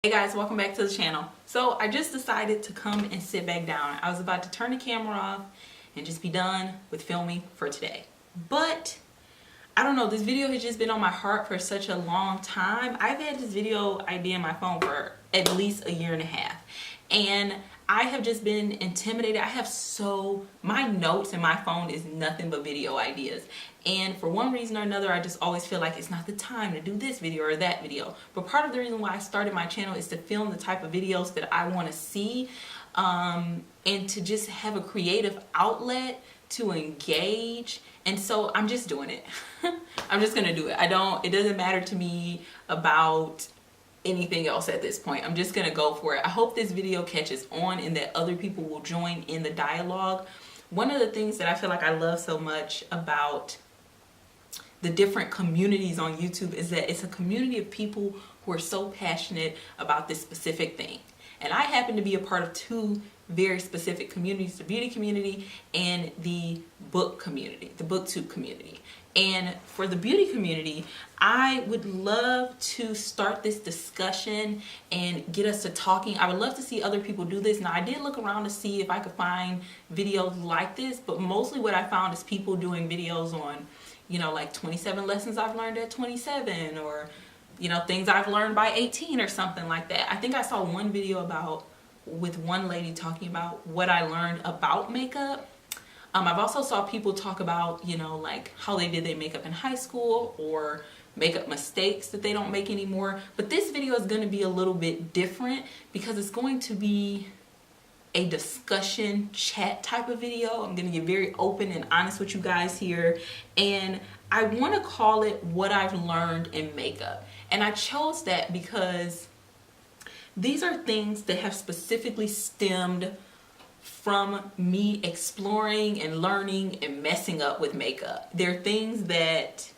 Hey guys, welcome back to the channel. So I just decided to come and sit back down. I was about to turn the camera off and just be done with filming for today. But I don't know, this video has just been on my heart for such a long time. I've had this video idea in my phone for at least a year and a half. And I have just been intimidated. My notes in my phone is nothing but video ideas. And for one reason or another, I just always feel like it's not the time to do this video or that video. But part of the reason why I started my channel is to film the type of videos that I want to see, and to just have a creative outlet to engage. And so I'm just doing it. I'm just gonna do it. It doesn't matter to me about anything else at this point. I'm just gonna go for it. I hope this video catches on and that other people will join in the dialogue. One of the things that I feel like I love so much about the different communities on YouTube is that it's a community of people who are so passionate about this specific thing. And I happen to be a part of two very specific communities, the beauty community and the book community, the booktube community. And for the beauty community, I would love to start this discussion and get us to talking. I would love to see other people do this. Now, I did look around to see if I could find videos like this, but mostly what I found is people doing videos on, like 27 lessons I've learned at 27, or, things I've learned by 18 or something like that. I think I saw one video with one lady talking about what I learned about makeup. I've also saw people talk about, like how they did their makeup in high school or makeup mistakes that they don't make anymore. But this video is going to be a little bit different because it's going to be a discussion chat type of video. I'm going to get very open and honest with you guys here. And I want to call it What I've Learned in Makeup. And I chose that because these are things that have specifically stemmed from me exploring and learning and messing up with makeup. They're things that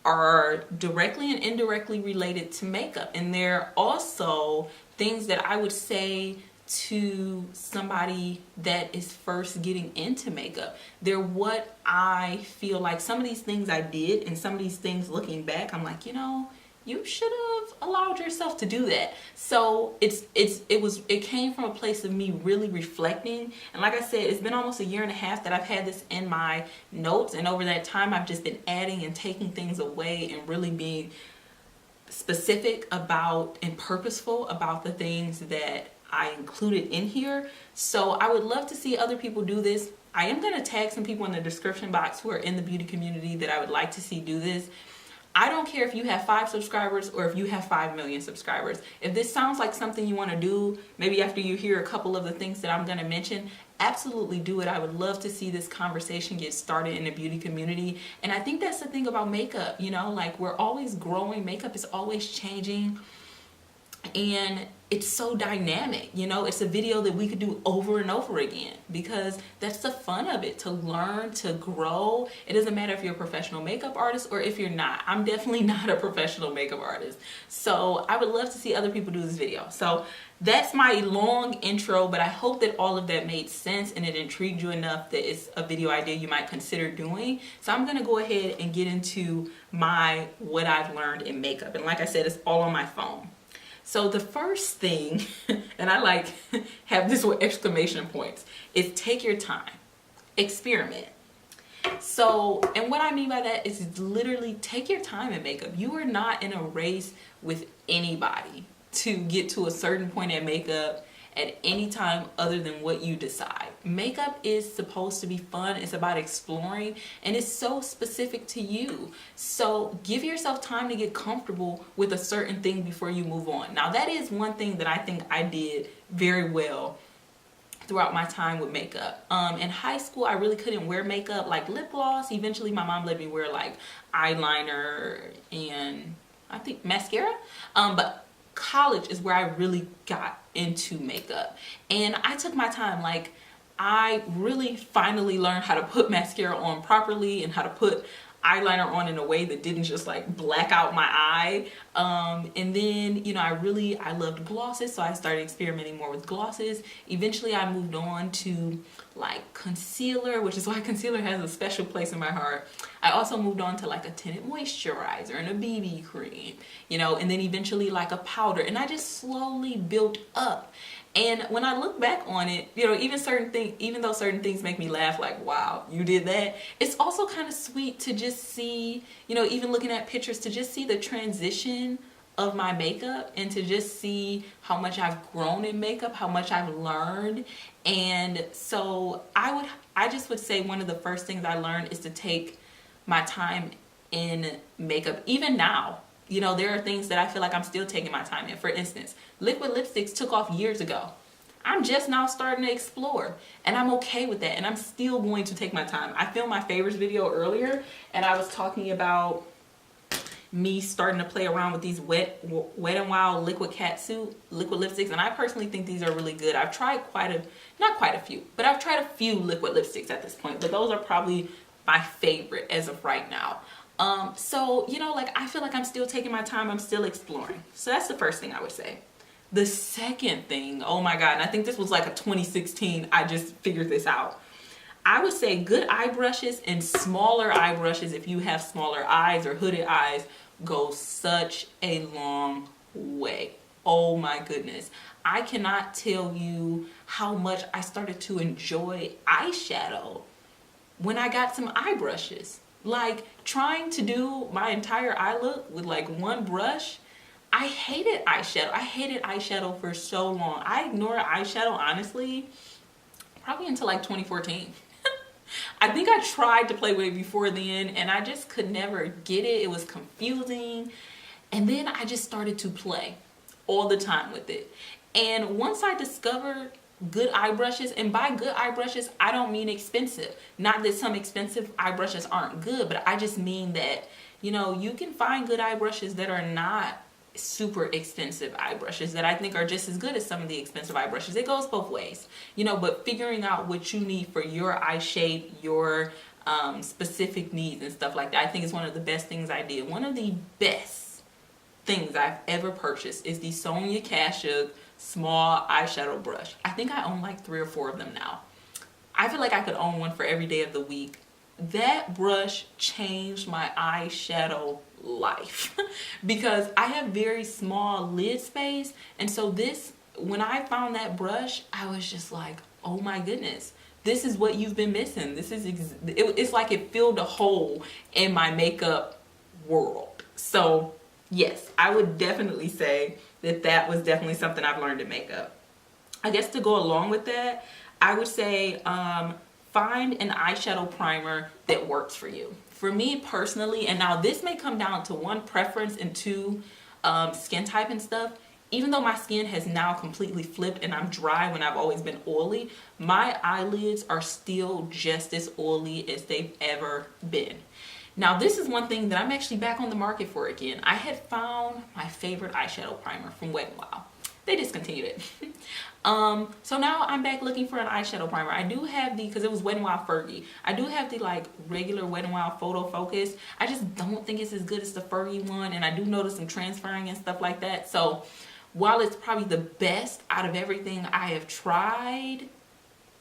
are directly and indirectly related to makeup. And they're also things that I would say to somebody that is first getting into makeup. They're what I feel like some of these things I did, and some of these things looking back, I'm like, you should have allowed yourself to do that. So it came from a place of me really reflecting. And like I said, it's been almost a year and a half that I've had this in my notes, and over that time I've just been adding and taking things away and really being specific about and purposeful about the things that I included in here. So I would love to see other people do this. I am going to tag some people in the description box who are in the beauty community that I would like to see do this. I don't care if you have 5 subscribers or if you have 5 million subscribers. If this sounds like something you want to do, maybe after you hear a couple of the things that I'm going to mention, absolutely do it. I would love to see this conversation get started in the beauty community. And I think that's the thing about makeup, like we're always growing. Makeup is always changing. And it's so dynamic, it's a video that we could do over and over again because that's the fun of it, to learn, to grow. It doesn't matter if you're a professional makeup artist or if you're not. I'm definitely not a professional makeup artist. So I would love to see other people do this video. So that's my long intro, but I hope that all of that made sense and it intrigued you enough that it's a video idea you might consider doing. So I'm gonna go ahead and get into what I've learned in makeup. And like I said, it's all on my phone. So the first thing, and I have this with exclamation points, is take your time, experiment. So, and what I mean by that is literally take your time in makeup. You are not in a race with anybody to get to a certain point in makeup at any time other than what you decide. Makeup is supposed to be fun. It's about exploring, and it's so specific to you. So give yourself time to get comfortable with a certain thing before you move on. Now, that is one thing that I think I did very well throughout my time with makeup. In high school, I really couldn't wear makeup, like lip gloss. Eventually, my mom let me wear like eyeliner and I think mascara. But college is where I really got into makeup, and I took my time. Like, I really finally learned how to put mascara on properly and how to put eyeliner on in a way that didn't just like black out my eye. And then, I loved glosses, so I started experimenting more with glosses. Eventually I moved on to like concealer, which is why concealer has a special place in my heart. I also moved on to like a tinted moisturizer and a BB cream, you know, and then eventually like a powder, and I just slowly built up. And when I look back on it, you know, even though certain things make me laugh, like, wow, you did that, it's also kind of sweet to just see, you know, even looking at pictures, to just see the transition of my makeup and to just see how much I've grown in makeup, how much I've learned. And so I just would say one of the first things I learned is to take my time in makeup. Even now, you know, there are things that I feel like I'm still taking my time in. For instance, liquid lipsticks took off years ago. I'm just now starting to explore, and I'm okay with that, and I'm still going to take my time. I filmed my favorites video earlier, and I was talking about me starting to play around with these Wet n Wild liquid catsuit liquid lipsticks, and I personally think these are really good. I've tried not quite a few, but I've tried a few liquid lipsticks at this point, but those are probably my favorite as of right now. So, you know, like, I feel like I'm still taking my time, I'm still exploring. So that's the first thing I would say. The second thing, oh my God, and I think this was like a 2016, I just figured this out. I would say good eye brushes and smaller eye brushes, if you have smaller eyes or hooded eyes, go such a long way. Oh my goodness. I cannot tell you how much I started to enjoy eyeshadow when I got some eye brushes. Like, trying to do my entire eye look with like one brush, I hated eyeshadow. I hated eyeshadow for so long. I ignored eyeshadow, honestly, probably until like 2014. I think I tried to play with it before then, and I just could never get it. It was confusing. And then I just started to play all the time with it. And once I discovered good eye brushes, and by good eye brushes, I don't mean expensive. Not that some expensive eye brushes aren't good, but I just mean that, you know, you can find good eye brushes that are not super expensive eye brushes that I think are just as good as some of the expensive eye brushes. It goes both ways, you know, but figuring out what you need for your eye shape, your specific needs and stuff like that, I think is one of the best things I did. One of the best things I've ever purchased is the Sonia Kashuk small eyeshadow brush. I think I own like 3 or 4 of them now. I feel like I could own one for every day of the week. That brush changed my eyeshadow life because I have very small lid space, and so when I found that brush, I was just like, oh my goodness, this is what you've been missing. It's like it filled a hole in my makeup world. So yes, I would definitely say that was definitely something I've learned in makeup. I guess to go along with that, I would say find an eyeshadow primer that works for you. For me personally, and now this may come down to 1, preference, and 2, skin type and stuff. Even though my skin has now completely flipped and I'm dry when I've always been oily, my eyelids are still just as oily as they've ever been. Now, this is one thing that I'm actually back on the market for again. I had found my favorite eyeshadow primer from Wet n Wild. They discontinued it. So now I'm back looking for an eyeshadow primer. I do have because it was Wet n Wild Fergie. I do have the like regular Wet n Wild Photo Focus. I just don't think it's as good as the Fergie one, and I do notice some transferring and stuff like that. So while it's probably the best out of everything I have tried,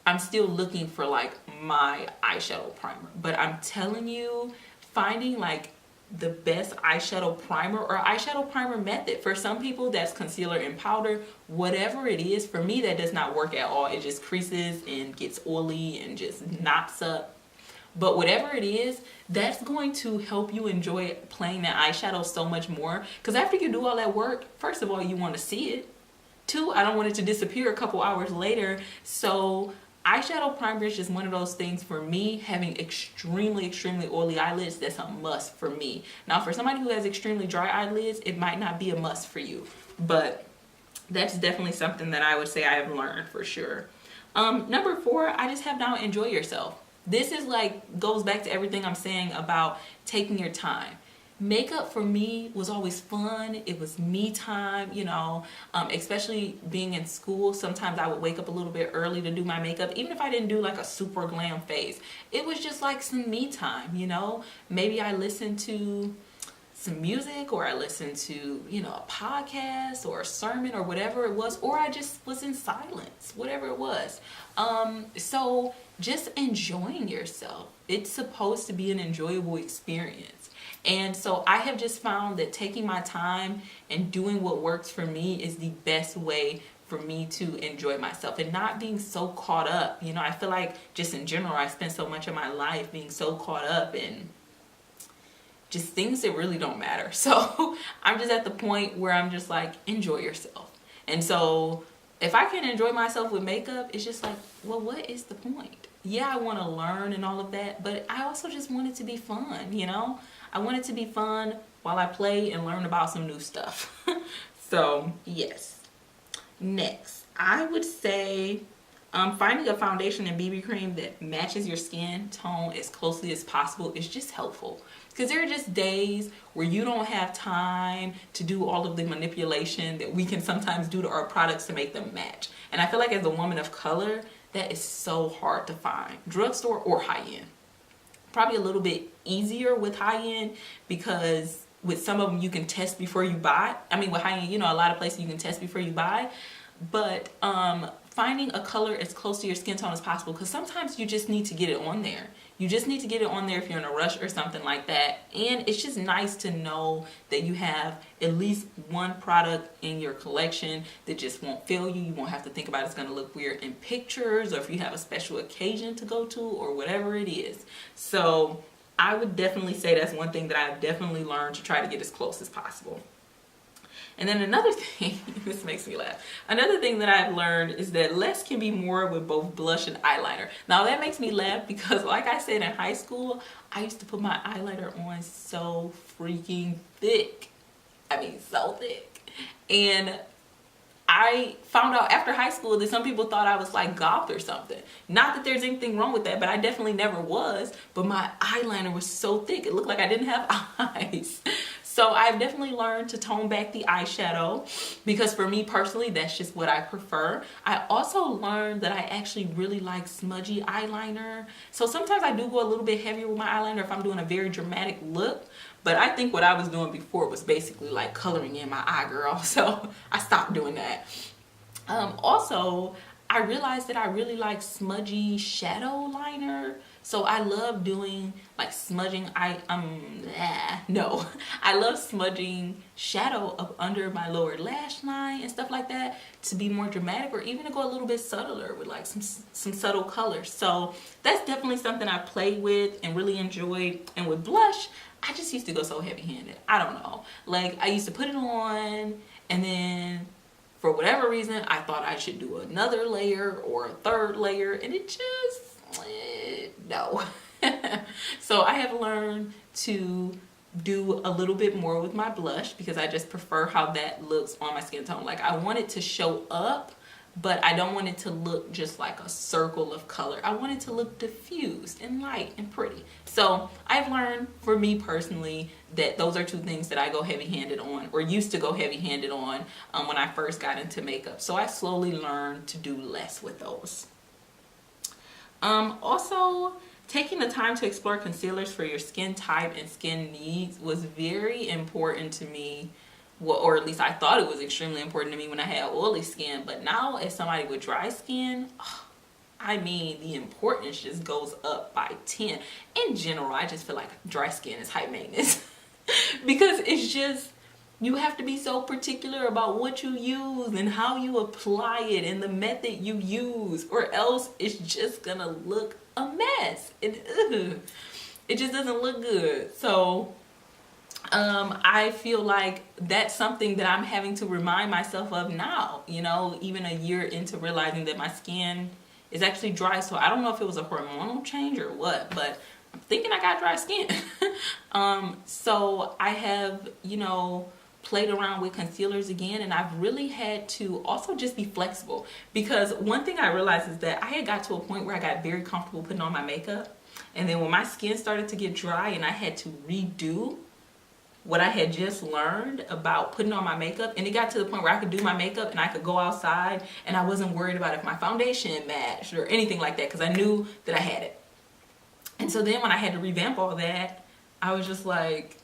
I'm still looking for like my eyeshadow primer. But I'm telling you, finding like the best eyeshadow primer or eyeshadow primer method. For some people, that's concealer and powder. Whatever it is, for me, that does not work at all. It just creases and gets oily and just knots up. But whatever it is, that's going to help you enjoy playing that eyeshadow so much more. Because after you do all that work, first of all, you want to see it. 2, I don't want it to disappear a couple hours later. So eyeshadow primer is just one of those things for me. Having extremely oily eyelids, that's a must for me. Now, for somebody who has extremely dry eyelids, it might not be a must for you, but that's definitely something that I would say I have learned for sure. Number 4, I just have now enjoy yourself. This is like goes back to everything I'm saying about taking your time. Makeup for me was always fun. It was me time, you know, especially being in school. Sometimes I would wake up a little bit early to do my makeup, even if I didn't do like a super glam face. It was just like some me time, you know. Maybe I listened to some music, or I listened to, you know, a podcast or a sermon or whatever it was, or I just was in silence, whatever it was. So just enjoying yourself. It's supposed to be an enjoyable experience. And so I have just found that taking my time and doing what works for me is the best way for me to enjoy myself, and not being so caught up. You know, I feel like just in general, I spent so much of my life being so caught up in just things that really don't matter. So I'm just at the point where I'm just like, enjoy yourself. And so if I can enjoy myself with makeup, it's just like, well, what is the point? Yeah, I want to learn and all of that, but I also just want it to be fun, you know? I want it to be fun while I play and learn about some new stuff. So yes. Next, I would say finding a foundation and BB cream that matches your skin tone as closely as possible is just helpful. Because there are just days where you don't have time to do all of the manipulation that we can sometimes do to our products to make them match. And I feel like as a woman of color, that is so hard to find. Drugstore or high-end. Probably a little bit easier with high-end, because with some of them you can test before you buy. I mean, with high-end, you know, a lot of places you can test before you buy. But finding a color as close to your skin tone as possible, because sometimes you just need to get it on there. You just need to get it on there if you're in a rush or something like that. And it's just nice to know that you have at least one product in your collection that just won't fail you. You won't have to think about it's going to look weird in pictures, or if you have a special occasion to go to, or whatever it is. So I would definitely say that's one thing that I've definitely learned, to try to get as close as possible. And then another thing, this makes me laugh. Another thing that I've learned is that less can be more with both blush and eyeliner. Now that makes me laugh because, like I said, in high school, I used to put my eyeliner on so freaking thick. I mean, so thick. And I found out after high school that some people thought I was like goth or something. Not that there's anything wrong with that, but I definitely never was. But my eyeliner was so thick, it looked like I didn't have eyes. So I've definitely learned to tone back the eyeshadow, because for me personally, that's just what I prefer. I also learned that I actually really like smudgy eyeliner. So sometimes I do go a little bit heavier with my eyeliner if I'm doing a very dramatic look. But I think what I was doing before was basically like coloring in my eye, girl. So I stopped doing that. Also, I realized that I really like smudgy shadow liner. So I love doing like smudging. I love smudging shadow up under my lower lash line and stuff like that, to be more dramatic, or even to go a little bit subtler with like some subtle colors. So that's definitely something I play with and really enjoy. And with blush, I just used to go so heavy-handed. I don't know. Like, I used to put it on, and then for whatever reason, I thought I should do another layer or a third layer, and it just, no. So I have learned to do a little bit more with my blush, because I just prefer how that looks on my skin tone. Like, I want it to show up, but I don't want it to look just like a circle of color. I want it to look diffused and light and pretty. So I've learned, for me personally, that those are two things that I go heavy-handed on, or used to go heavy-handed on when I first got into makeup. So I slowly learned to do less with those. Also, taking the time to explore concealers for your skin type and skin needs was very important to me. Well, or at least I thought it was extremely important to me when I had oily skin. But now, as somebody with dry skin, I mean, the importance just goes up by 10. In general, I just feel like dry skin is high maintenance. Because it's just, you have to be so particular about what you use and how you apply it and the method you use, or else it's just gonna look a mess. It just doesn't look good. So I feel like that's something that I'm having to remind myself of now, you know, even a year into realizing that my skin is actually dry. So I don't know if it was a hormonal change or what, but I'm thinking I got dry skin. So I have, you know, played around with concealers again, and I've really had to also just be flexible, because one thing I realized is that I had got to a point where I got very comfortable putting on my makeup, and then when my skin started to get dry and I had to redo what I had just learned about putting on my makeup, and it got to the point where I could do my makeup and I could go outside and I wasn't worried about if my foundation matched or anything like that, because I knew that I had it. And so then when I had to revamp all that, I was just like,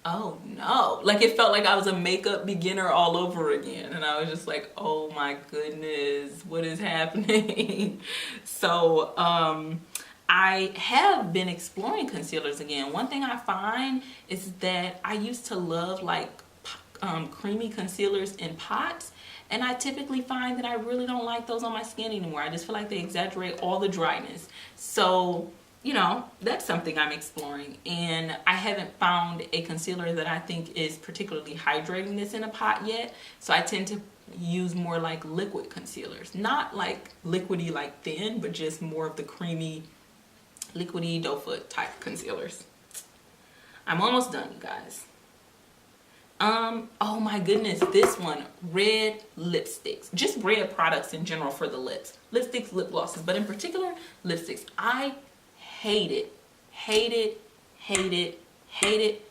oh no. Like it felt like I was a makeup beginner all over again. And I was just like, oh my goodness, what is happening? So I have been exploring concealers again. One thing I find is that I used to love like creamy concealers in pots, and I typically find that I really don't like those on my skin anymore. I just feel like they exaggerate all the dryness. So, you know, that's something I'm exploring, and I haven't found a concealer that I think is particularly hydrating this in a pot yet. So I tend to use more like liquid concealers, not like liquidy like thin, but just more of the creamy liquidy doe foot type concealers. I'm almost done, you guys. Oh my goodness, this one, red lipsticks, just red products in general for the lips, lipsticks, lip glosses, but in particular lipsticks. I hate it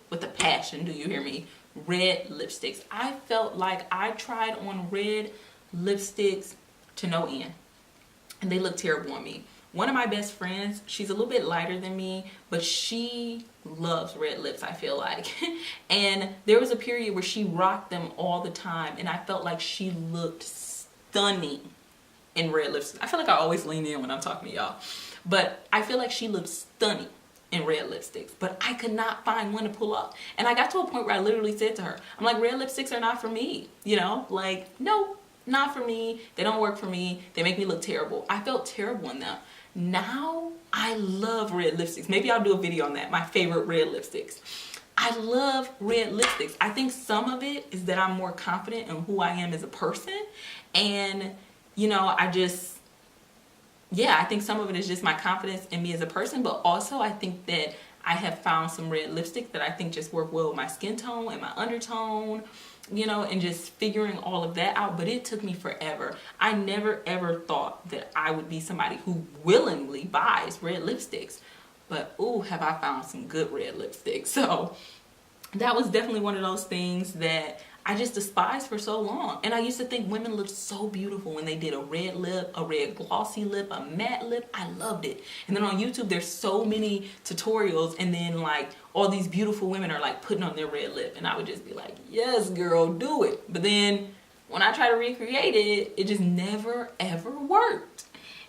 with a passion. Do you hear me? Red lipsticks. I felt like I tried on red lipsticks to no end, and they look terrible on me. One of my best friends, she's a little bit lighter than me, but she loves red lips, I feel like. And there was a period where she rocked them all the time, and I felt like she looked stunning in red lipsticks. I feel like I always lean in when I'm talking to y'all, but I feel like she looked stunning in red lipsticks, but I could not find one to pull off. And I got to a point where I literally said to her, I'm like, red lipsticks are not for me, you know? Like, no, not for me. They don't work for me. They make me look terrible. I felt terrible in them. Now I love red lipsticks. Maybe I'll do a video on that, my favorite red lipsticks. I love red lipsticks. I think some of it is that I'm more confident in who I am as a person, and you know, I think some of it is just my confidence in me as a person, but also I think that I have found some red lipsticks that I think just work well with my skin tone and my undertone, you know, and just figuring all of that out. But it took me forever. I never ever thought that I would be somebody who willingly buys red lipsticks, but ooh, have I found some good red lipsticks. So that was definitely one of those things that I just despised for so long. And I used to think women looked so beautiful when they did a red lip, a red glossy lip, a matte lip. I loved it. And then on YouTube, there's so many tutorials, and then like all these beautiful women are like putting on their red lip. And I would just be like, yes, girl, do it. But then when I try to recreate it, it just never, ever worked.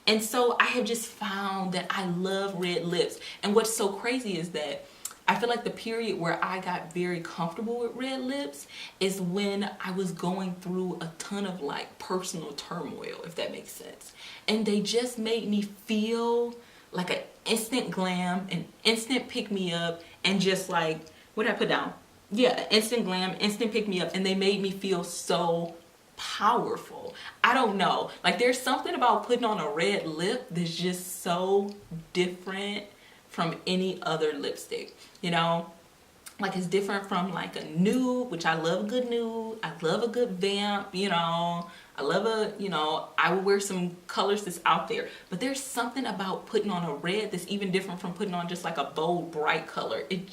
And so I have just found that I love red lips. And what's so crazy is that I feel like the period where I got very comfortable with red lips is when I was going through a ton of like personal turmoil, if that makes sense. And they just made me feel like an instant glam, an instant pick me up, and just like, what did I put down? Yeah, instant glam, instant pick me up, and they made me feel so powerful. I don't know. Like there's something about putting on a red lip that's just so different from any other lipstick, you know? Like it's different from like a nude, which I love a good nude. I love a good vamp, you know? I love a, you know, I will wear some colors that's out there. But there's something about putting on a red that's even different from putting on just like a bold, bright color. It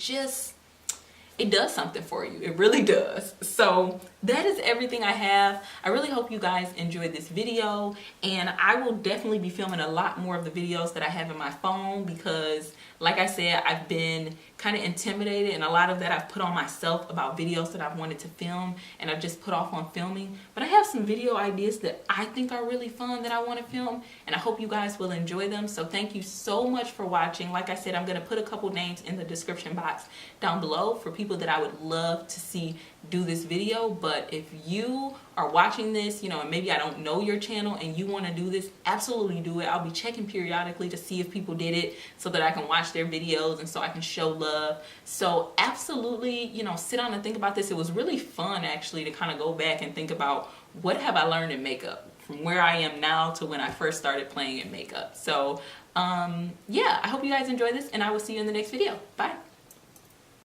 does something for you. It really does. So that is everything I have. I really hope you guys enjoyed this video, and I will definitely be filming a lot more of the videos that I have in my phone because like I said, I've been kind of intimidated, and a lot of that I've put on myself about videos that I've wanted to film and I've just put off on filming. But I have some video ideas that I think are really fun that I want to film, and I hope you guys will enjoy them. So thank you so much for watching. Like I said, I'm going to put a couple names in the description box down below for people that I would love to see do this video. But if you are watching this, you know, and maybe I don't know your channel and you want to do this, absolutely do it. I'll be checking periodically to see if people did it so that I can watch their videos and so I can show love. So absolutely, you know, sit down and think about this. It was really fun actually to kind of go back and think about what have I learned in makeup from where I am now to when I first started playing in makeup. So yeah, I hope you guys enjoy this, and I will see you in the next video. Bye.